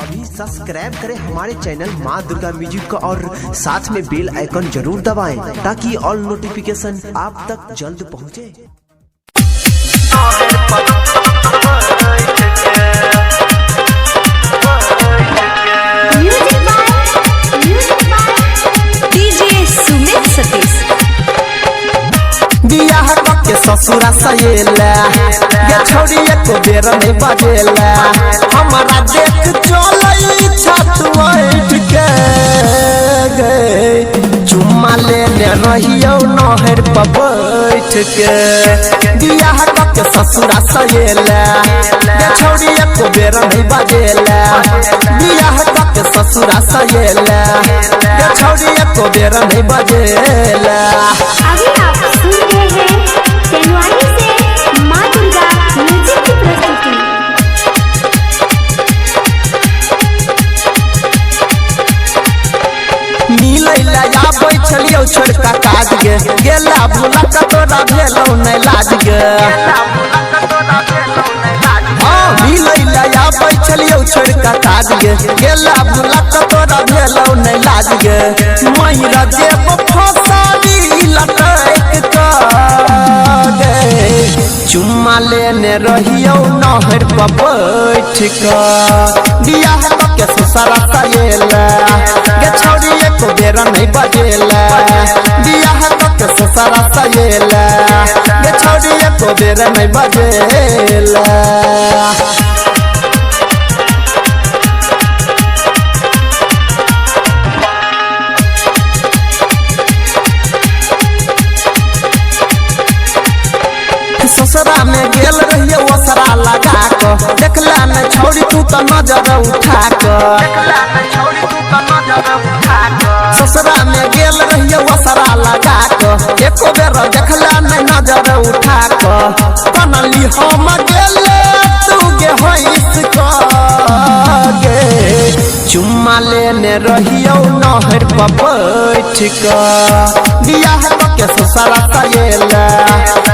अभी सब्सक्राइब करें हमारे चैनल माँ दुर्गा म्यूजिक का और साथ में बेल आइकन जरूर दबाएं ताकि ऑल नोटिफिकेशन आप तक जल्द पहुँचे। बियाह के ससुरा सहेला ये छोड़ी एको बेर नहीं बजेला हमारा देख चलई छत बैठ के चुम्मा लेने रहियो नहर पर बैठ के। बियाह के ससुरा सहेला ये छोड़ी एको बेर नहीं बजेला बियाह के ससुरा सहेला ये छोड़ी एको बेर नहीं बजेला। अभी आप सुन रहे हैं तेनवानी से माँ दुर्गा म्यूजिक की प्रस्तुति। मिलैला या बैठलियो छोड़का काज गे गेला भूला कतोरा भेलौ नै लाज गे। मिलैला या बैठलियो छोड़का काज गे गेला भूला कतोरा भेलौ नै लाज गे। महिरा जेब फसाली लटक के चुम्मा लेने रहियो नहर पर बैठ के। बियाह के ससुरा सहेला गे छोड़ी एको बेर नहीं बजेला बियाह के ससुरा सहेला गे छोड़ी एको बेर नहीं बजेला। ससुरा में गेल रहिए ओसरा लगा के देखला न छोड़ी तू तो नजर उठा के। ससुरा में गेल रहिए ओसरा लगा के एको बेर देखला न नजर उठा के। कनली हम गेले तू गे होइस के चुम्मा लेने रहियो नहर पर बैठ के। बियाह के ससुरा सहेला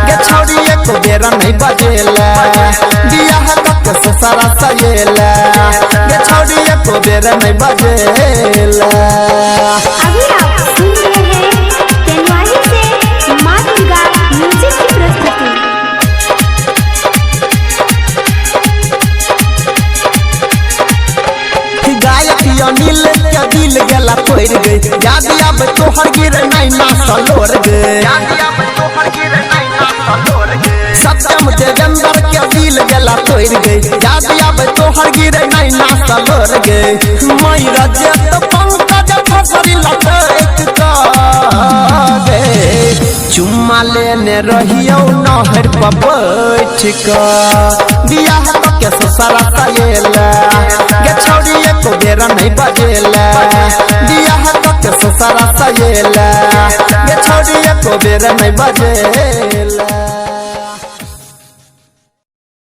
गे छोड़ी एको बेर नहीं बजेला बियाह के ससुरा सहेला गे छोड़ी एको बेर नहीं बजेला। अभी आप सुन रहे हैं तेनवानी से माँ दुर्गा म्यूजिक की प्रस्तुति। गायक अनिल के दिल गेला तोड़ गई याद अब तोहर गिर नहीं नासा लोर गए। सत्यम देवेंद्र के दिल गेला तोड़ गई याद अब तोहर गिर नहीं नासा लोर गए। मैरा जेत पंकज फसरी लटक के चुम्मा लेने रहियो नहर पर बैठ के। बियाह के ससुरा सहेला गे छोड़ी एको बेर नहीं बजेला बियाह के ससुरा सहेला गे छोड़ी एको बेर नहीं बजेला।